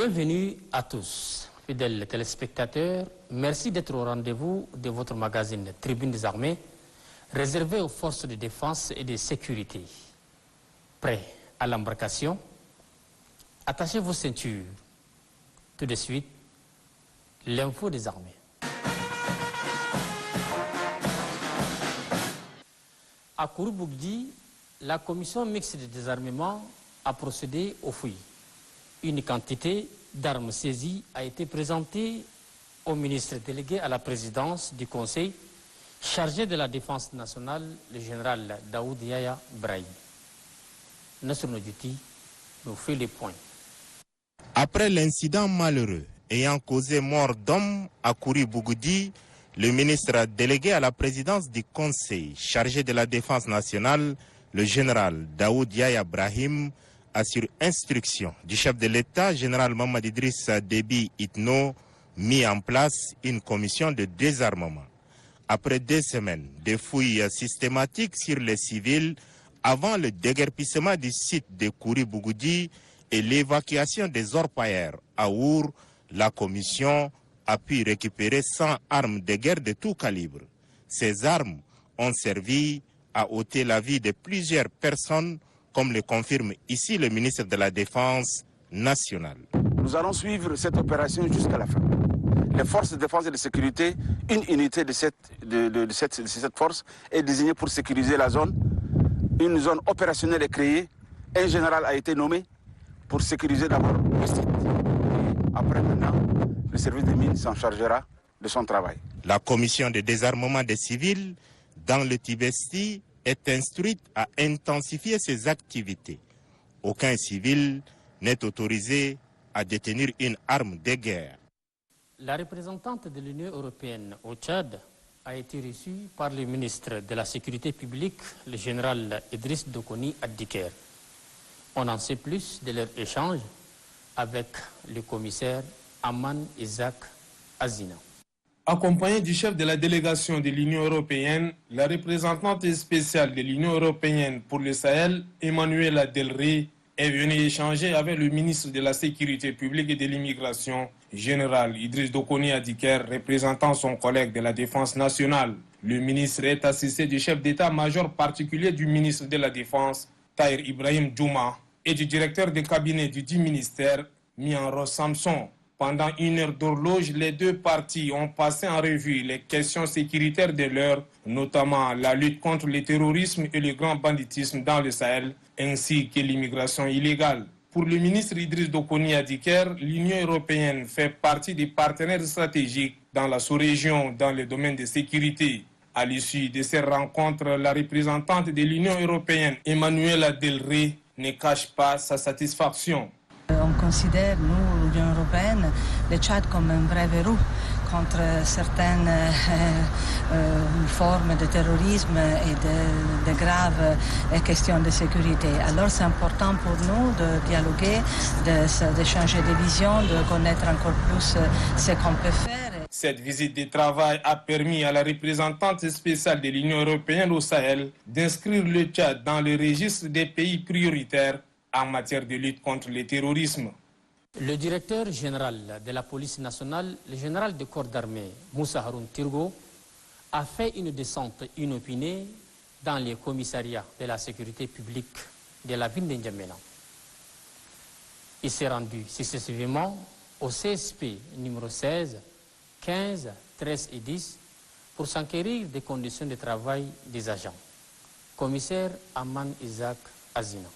Bienvenue à tous, fidèles téléspectateurs. Merci d'être au rendez-vous de votre magazine Tribune des Armées, réservé aux forces de défense et de sécurité. Prêts à l'embarcation? Attachez vos ceintures. Tout de suite, l'info des armées. À Kouroubougdi, la commission mixte de désarmement a procédé aux fouilles. Une quantité d'armes saisies a été présentée au ministre délégué à la présidence du Conseil chargé de la défense nationale, le général Daoud Yaya Brahim. Nasser Nodjouti nous fait les points. Après l'incident malheureux ayant causé mort d'hommes à Kouroubougdi, le ministre délégué à la présidence du Conseil chargé de la défense nationale, le général Daoud Yaya Brahim, a sur instruction du chef de l'État, général Mamad Idriss Déby Itno, mis en place une commission de désarmement. Après 2 semaines de fouilles systématiques sur les civils, avant le déguerpissement du site de Kouroubougdi et l'évacuation des orpailleurs à Our, la commission a pu récupérer 100 armes de guerre de tout calibre. Ces armes ont servi à ôter la vie de plusieurs personnes, comme le confirme ici le ministre de la Défense nationale. Nous allons suivre cette opération jusqu'à la fin. Les forces de défense et de sécurité, une unité de cette force est désignée pour sécuriser la zone. Une zone opérationnelle est créée. Un général a été nommé pour sécuriser d'abord le site. Après maintenant, le service des mines s'en chargera de son travail. La commission de désarmement des civils dans le Tibesti est instruite à intensifier ses activités. Aucun civil n'est autorisé à détenir une arme de guerre. La représentante de l'Union européenne au Tchad a été reçue par le ministre de la Sécurité publique, le général Idriss Dokoni Addiker. On en sait plus de leur échange avec le commissaire Aman Isaac Azina. Accompagnée du chef de la délégation de l'Union européenne, la représentante spéciale de l'Union européenne pour le Sahel, Emmanuela Delrey, est venue échanger avec le ministre de la Sécurité publique et de l'immigration, général Idriss Dokoni Addiker, représentant son collègue de la Défense nationale. Le ministre est assisté du chef d'état-major particulier du ministre de la Défense, Tahir Ibrahim Djouma, et du directeur de cabinet du dit ministère, Mianro Samson. Pendant 1 heure d'horloge, les 2 parties ont passé en revue les questions sécuritaires de l'heure, notamment la lutte contre le terrorisme et le grand banditisme dans le Sahel, ainsi que l'immigration illégale. Pour le ministre Idriss Dokoni Addiker, l'Union européenne fait partie des partenaires stratégiques dans la sous-région dans le domaine de sécurité. À l'issue de ces rencontres, la représentante de l'Union européenne, Emmanuela Delrey, ne cache pas sa satisfaction. On considère, nous, l'Union européenne, le Tchad comme un vrai verrou contre certaines formes de terrorisme et de graves questions de sécurité. Alors c'est important pour nous de dialoguer, d'échanger des visions, de connaître encore plus ce qu'on peut faire. Cette visite de travail a permis à la représentante spéciale de l'Union européenne au Sahel d'inscrire le Tchad dans le registre des pays prioritaires en matière de lutte contre le terrorisme. Le directeur général de la police nationale, le général de corps d'armée Moussa Haroun Tirgo, a fait une descente inopinée dans les commissariats de la sécurité publique de la ville de N'Djamena. Il s'est rendu successivement au CSP numéro 16, 15, 13 et 10 pour s'enquérir des conditions de travail des agents. Commissaire Aman Isaac Azina.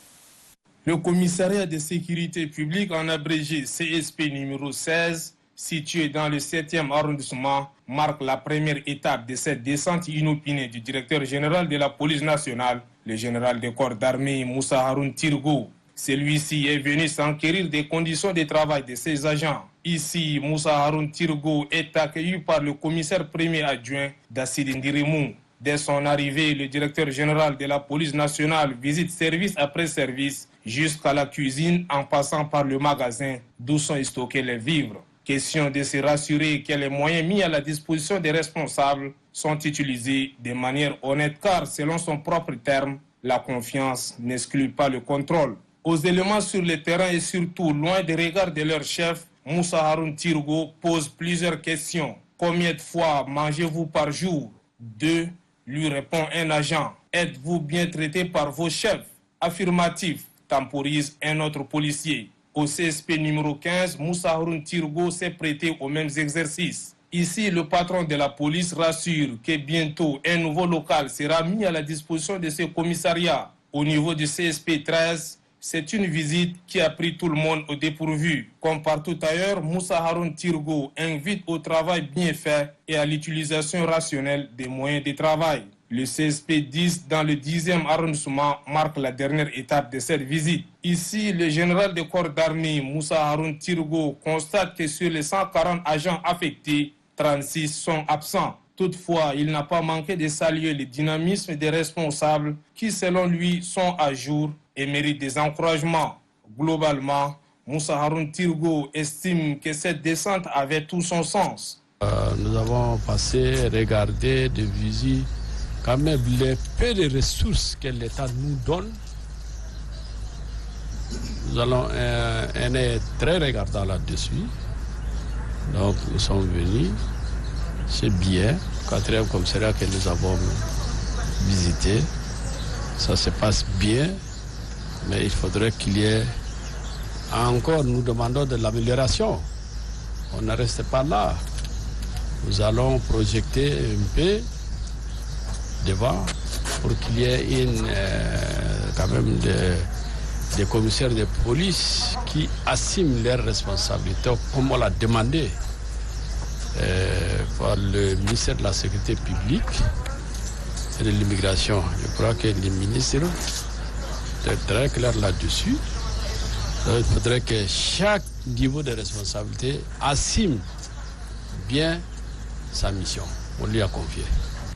Le commissariat de sécurité publique, en abrégé CSP numéro 16, situé dans le 7e arrondissement, marque la première étape de cette descente inopinée du directeur général de la police nationale, le général de corps d'armée Moussa Haroun Tirgo. Celui-ci est venu s'enquérir des conditions de travail de ses agents. Ici, Moussa Haroun Tirgo est accueilli par le commissaire premier adjoint Dassid Ndirimou. Dès son arrivée, le directeur général de la police nationale visite service après service jusqu'à la cuisine en passant par le magasin d'où sont stockés les vivres. Question de se rassurer que les moyens mis à la disposition des responsables sont utilisés de manière honnête car, selon son propre terme, la confiance n'exclut pas le contrôle. aux éléments sur le terrain et surtout loin des regards de leur chef, Moussa Haroun Tirgo pose plusieurs questions. Combien de fois mangez-vous par jour? 2, lui répond un agent. Êtes-vous bien traité par vos chefs? Affirmatif, temporise un autre policier. Au CSP numéro 15, Moussa Haroun Tirgo s'est prêté aux mêmes exercices. Ici, le patron de la police rassure que bientôt un nouveau local sera mis à la disposition de ce commissariat. Au niveau du CSP 13, c'est une visite qui a pris tout le monde au dépourvu. Comme partout ailleurs, Moussa Haroun Tirgo invite au travail bien fait et à l'utilisation rationnelle des moyens de travail. Le CSP 10 dans le 10e arrondissement marque la dernière étape de cette visite. Ici, le général de corps d'armée Moussa Haroun Tirgo constate que sur les 140 agents affectés, 36 sont absents. Toutefois, il n'a pas manqué de saluer le dynamisme des responsables qui, selon lui, sont à jour et méritent des encouragements. Globalement, Moussa Haroun Tirgo estime que cette descente avait tout son sens. Nous avons passé, regardé, de visite, quand même les peu de ressources que l'État nous donne. Nous allons être très regardants là-dessus. Donc nous sommes venus, c'est bien, 4e commissariat que nous avons visité, ça se passe bien, mais il faudrait qu'il y ait encore, nous demandons de l'amélioration. On ne reste pas là. Nous allons projeter un peu devant pour qu'il y ait quand même des commissaires de police qui assument leurs responsabilités comme on l'a demandé par le ministère de la Sécurité publique et de l'immigration. Je crois que les ministres est très clair là-dessus. Il faudrait que chaque niveau de responsabilité assume bien sa mission. On lui a confié.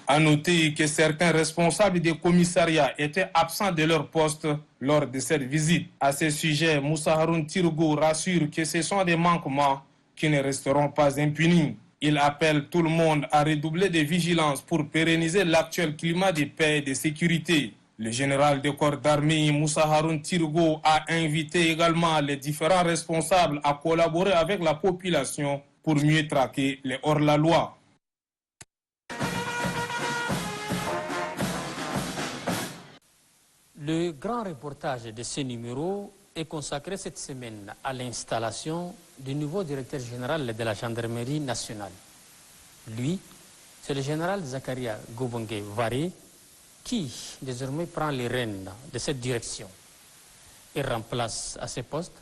À noter que certains responsables des commissariats étaient absents de leur poste lors de cette visite. À ce sujet, Moussa Haroun Tirgo rassure que ce sont des manquements qui ne resteront pas impunis. Il appelle tout le monde à redoubler de vigilance pour pérenniser l'actuel climat de paix et de sécurité. Le général de corps d'armée Moussa Haroun Tirgo a invité également les différents responsables à collaborer avec la population pour mieux traquer les hors-la-loi. Le grand reportage de ce numéro est consacré cette semaine à l'installation du nouveau directeur général de la gendarmerie nationale. Lui, c'est le général Zakaria Gobongue Varé qui désormais prend les rênes de cette direction et remplace à ce poste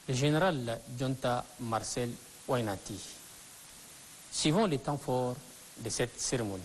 le général Dionta Marcel Wainati. Suivons les temps forts de cette cérémonie.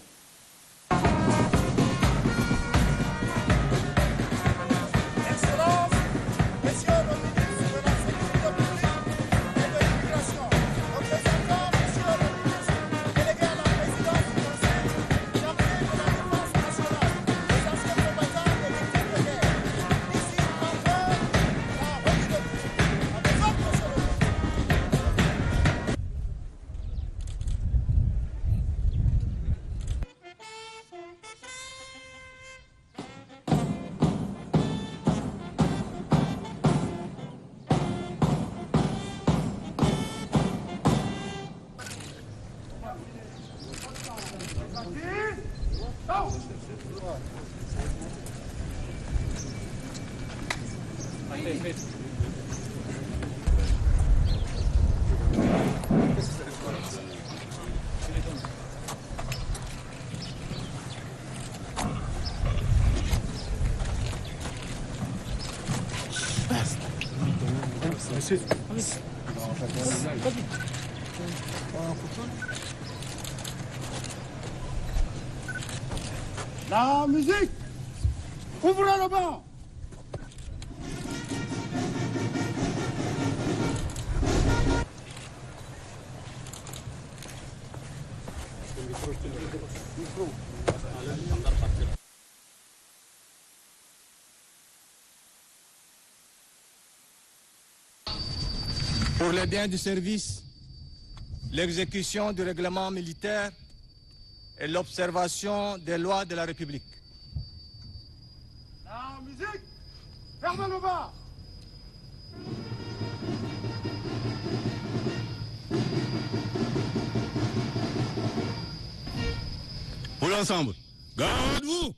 La musique! Ouvrez le banc! Pour les biens du service, l'exécution du règlement militaire et l'observation des lois de la République. La musique! Fermez le banc! Pour l'ensemble, garde-vous.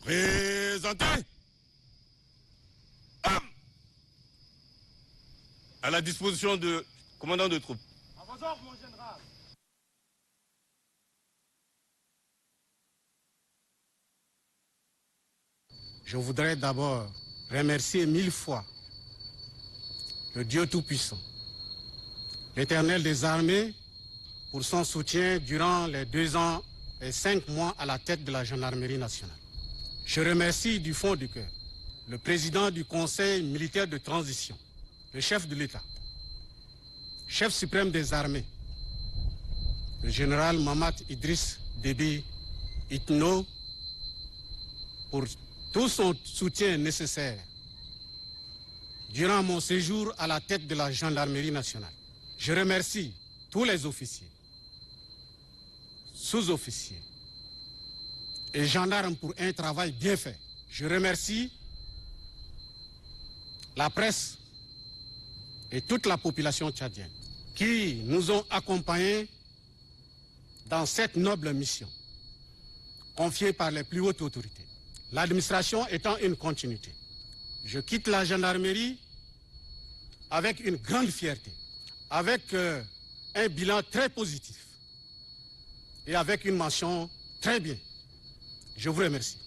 Présentez. À la disposition du commandant de troupes. À vos ordres, mon général. Je voudrais d'abord remercier 1000 fois le Dieu Tout-Puissant, l'Éternel des armées, pour son soutien durant les 2 ans et 5 mois à la tête de la gendarmerie nationale. Je remercie du fond du cœur le président du Conseil militaire de transition, le chef de l'État, chef suprême des armées, le général Mamad Idriss Déby Itno, pour tout son soutien nécessaire durant mon séjour à la tête de la gendarmerie nationale. Je remercie tous les officiers, sous-officiers et gendarmes pour un travail bien fait. Je remercie la presse et toute la population tchadienne qui nous ont accompagnés dans cette noble mission confiée par les plus hautes autorités. L'administration étant une continuité. Je quitte la gendarmerie avec une grande fierté, avec un bilan très positif et avec une mention très bien. Je vous remercie.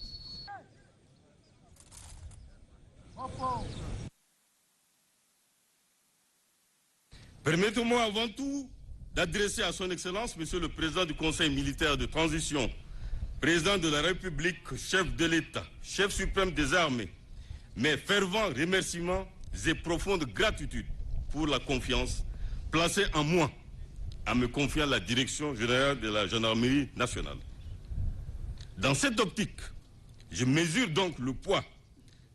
Permettez-moi avant tout d'adresser à son Excellence, Monsieur le Président du Conseil militaire de transition, Président de la République, chef de l'État, chef suprême des armées, mes fervents remerciements et profonde gratitude pour la confiance placée en moi en me confiant la direction générale de la gendarmerie nationale. Dans cette optique, je mesure donc le poids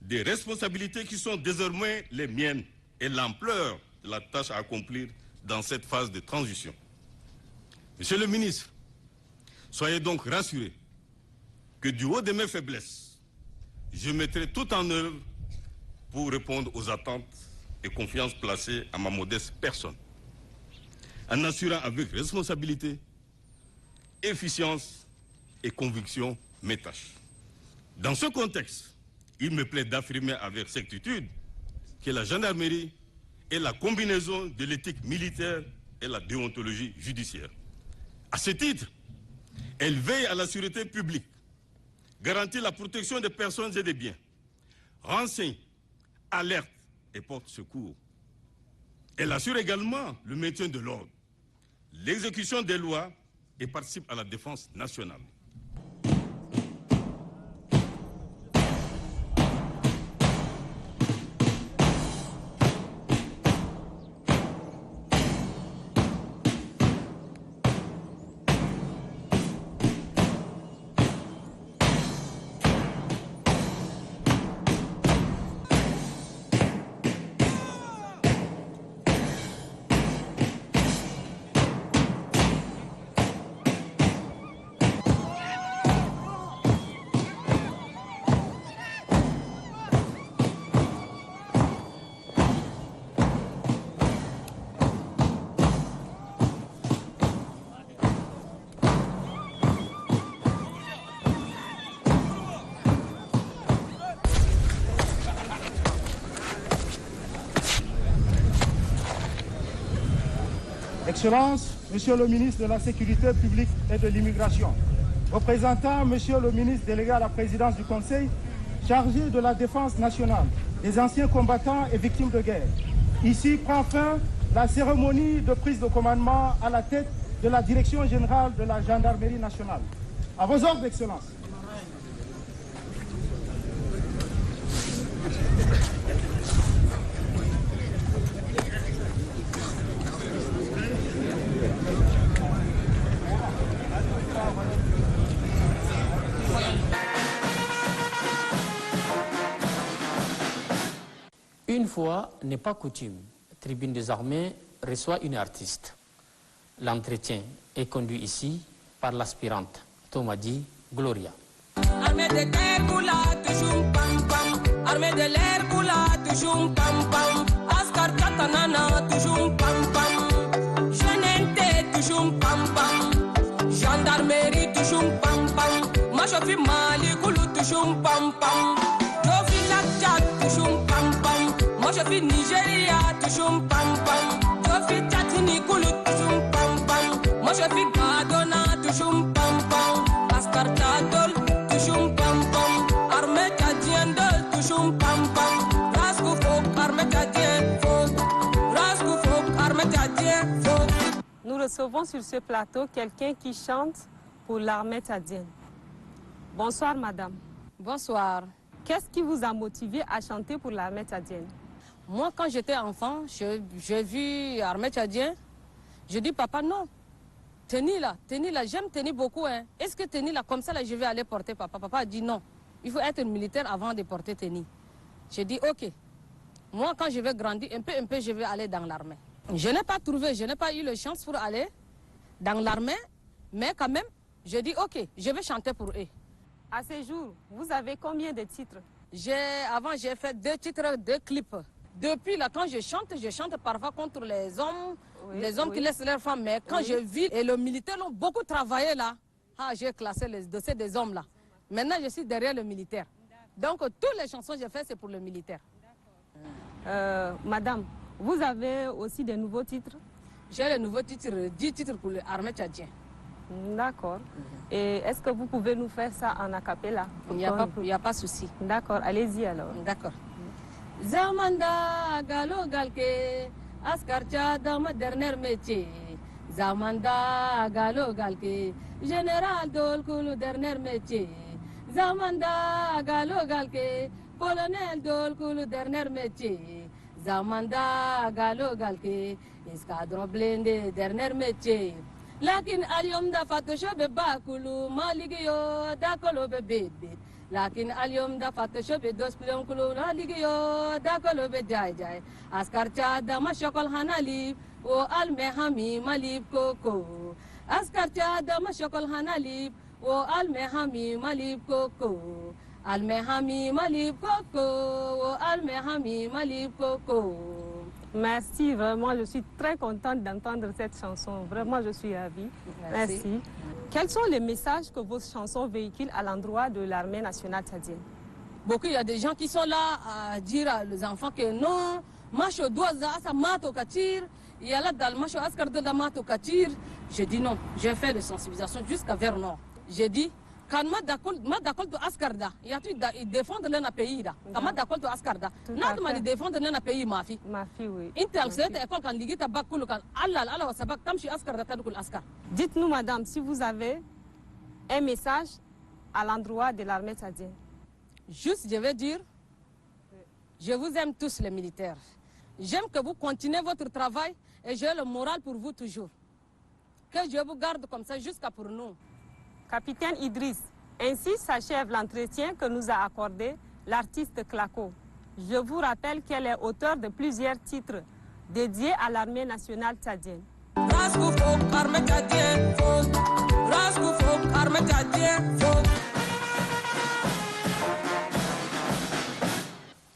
des responsabilités qui sont désormais les miennes et l'ampleur de la tâche à accomplir dans cette phase de transition. Monsieur le ministre, soyez donc rassurés que du haut de mes faiblesses, je mettrai tout en œuvre pour répondre aux attentes et confiance placées à ma modeste personne, en assurant avec responsabilité, efficience et conviction mes tâches. Dans ce contexte, il me plaît d'affirmer avec certitude que la gendarmerie est la combinaison de l'éthique militaire et la déontologie judiciaire. À ce titre, elle veille à la sûreté publique, garantit la protection des personnes et des biens, renseigne, alerte et porte secours. Elle assure également le maintien de l'ordre, l'exécution des lois et participe à la défense nationale. Excellences, Monsieur le ministre de la Sécurité publique et de l'Immigration, représentant Monsieur le ministre délégué à la présidence du Conseil, chargé de la défense nationale, des anciens combattants et victimes de guerre. Ici prend fin la cérémonie de prise de commandement à la tête de la Direction générale de la Gendarmerie nationale. À vos ordres, Excellences. Une fois n'est pas coutume, Tribune des armées reçoit une artiste. L'entretien est conduit ici par l'aspirante Tomadi Gloria. Armée de terre, toujours pam pam. Armée de l'air, Koula, toujours pam pam. Askar Katanana, toujours pam pam. Jeunesse, toujours pam pam. Gendarmerie, toujours pam pam. Machofi Mali, Koulou, toujours pam pam. Jofi Tchad, toujours pam pam. Machofi Nigeria, toujours pam pam. Jofi Tchatini, Koulou, toujours pam pam. Machofi Gadona, toujours pam pam. Askar Tadol, toujours pam pam. Armée Tchadienne, toujours pam pam. Raskou Fok, armée Tchadienne, Fok. Raskou Fok, armée Tchadienne, Fok. Nous recevons sur ce plateau quelqu'un qui chante pour l'armée tchadienne. Bonsoir madame. Bonsoir. Qu'est-ce qui vous a motivé à chanter pour l'armée tchadienne? Moi, quand j'étais enfant, j'ai vu l'armée tchadienne. Je dis, papa, non. Tenez là, j'aime tenir beaucoup. Hein. Est-ce que tenir là, comme ça, là, je vais aller porter papa? Papa a dit non. Il faut être militaire avant de porter tenir. J'ai dit, ok. Moi, quand je vais grandir, un peu, je vais aller dans l'armée. Je n'ai pas trouvé, je n'ai pas eu la chance pour aller dans l'armée. Mais quand même, je dis, ok, je vais chanter pour eux. À ce jour, vous avez combien de titres? Avant, j'ai fait 2 titres, 2 clips. Depuis là, quand je chante parfois contre les hommes, qui laissent leurs femmes. Mais quand je vis, et les militaires ont beaucoup travaillé là, j'ai classé les dossiers des hommes là. Maintenant, je suis derrière le militaire. Donc, toutes les chansons que j'ai faites, c'est pour le militaire. Madame, vous avez aussi des nouveaux titres? J'ai les nouveaux titres, 10 titres pour l'armée tchadienne. D'accord. Et est-ce que vous pouvez nous faire ça en a cappella? Il n'y a pas de souci. D'accord, allez-y alors. D'accord. Zamanda galo galke askarcha dama dernier métier. Zamanda galo galke général dol kulu dernier métier. Zamanda galo galke colonel dol kulu dernier métier. Zamanda galo galke escadron blindé dernier métier. Lakin alyom da fatosho be bakulu maligiyo da kolo be bebe. Lakin alyom da fatosho be dos pilon kulu maligiyo da kolo be jai. Askar chada mashokol hanali o alme hami malib koko. Askar chada mashokol hanali o alme hami malib koko. Alme hami malib koko o alme hami malib koko. Merci, vraiment, je suis très contente d'entendre cette chanson. Vraiment, je suis ravie. Merci. Quels sont les messages que vos chansons véhiculent à l'endroit de l'armée nationale tchadienne? Beaucoup, il y a des gens qui sont là à dire aux enfants que non, macho doit ça mato katir, il y a là dans le macho askar de la mato katir. J'ai dit non, j'ai fait de sensibilisation jusqu'à vers nord. J'ai dit, quand ma d'accord to askarda, il y a tout ils défendent leur pays là. Quand ma d'accord to askarda, n'a pas de défendre leur pays ma fille. Ma fille oui. Intel c'est école quand ligita bakulu kan Allah sabak tamshi askarda tadukul askar. Dites-nous madame si vous avez un message à l'endroit de l'armée tchadienne. Juste je vais dire, je vous aime tous les militaires. J'aime que vous continuez votre travail et j'ai le moral pour vous toujours. Que Dieu vous garde comme ça jusqu'à pour nous. Capitaine Idriss, ainsi s'achève l'entretien que nous a accordé l'artiste Claco. Je vous rappelle qu'elle est auteure de plusieurs titres dédiés à l'armée nationale tchadienne.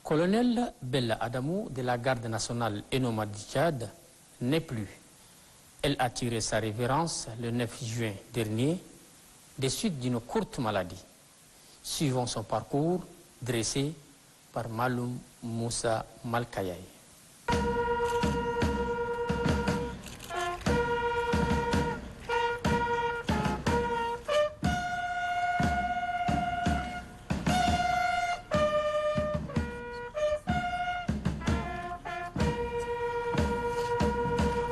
Colonel Bella Adamou de la garde nationale Enoma du Tchad n'est plus. Elle a tiré sa révérence le 9 juin dernier des suites d'une courte maladie. Suivons son parcours dressé par Maloum Moussa Malkayaï.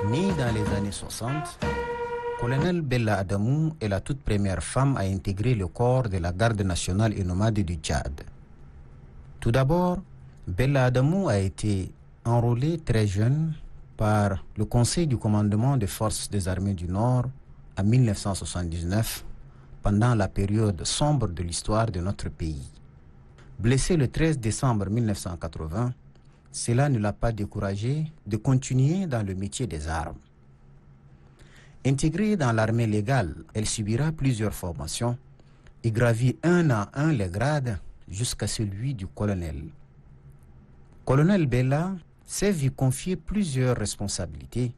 Née dans les années 60, Colonel Bella Adamou est la toute première femme à intégrer le corps de la garde nationale et nomade du Tchad. Tout d'abord, Bella Adamou a été enrôlée très jeune par le Conseil du commandement des forces des armées du Nord en 1979, pendant la période sombre de l'histoire de notre pays. Blessée le 13 décembre 1980, cela ne l'a pas découragée de continuer dans le métier des armes. Intégrée dans l'armée légale, elle subira plusieurs formations et gravit un à un les grades jusqu'à celui du colonel. Colonel Bella s'est vu confier plusieurs responsabilités,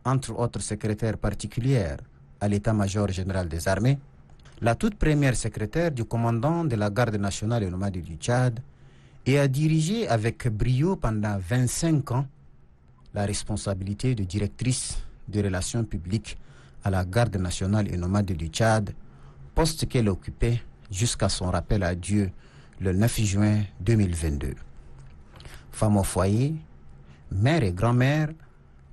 entre autres secrétaire particulière à l'état-major général des armées, la toute première secrétaire du commandant de la garde nationale et nomade du Tchad, et a dirigé avec brio pendant 25 ans la responsabilité de directrice de relations publiques à la garde nationale et nomade du Tchad, poste qu'elle occupait jusqu'à son rappel à Dieu le 9 juin 2022. Femme au foyer, mère et grand-mère,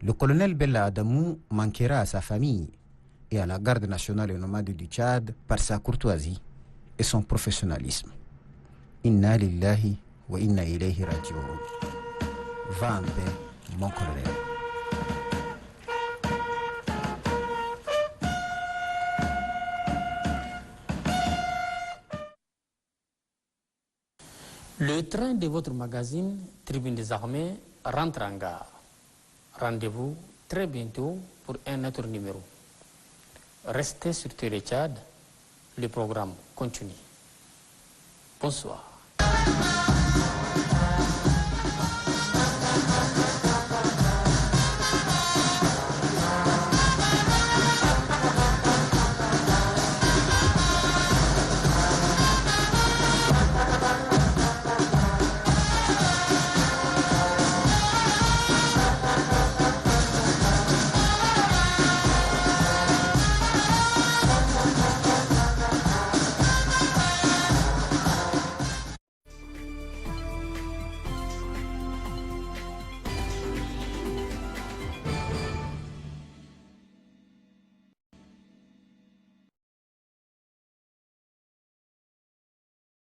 le colonel Bella Adamou manquera à sa famille et à la garde nationale et nomade du Tchad par sa courtoisie et son professionnalisme. Inna lillahi wa inna ilayhi raji'un. Va en paix, mon colonel. Le train de votre magazine Tribune des Armées rentre en gare. Rendez-vous très bientôt pour un autre numéro. Restez sur Télé Tchad, le programme continue. Bonsoir.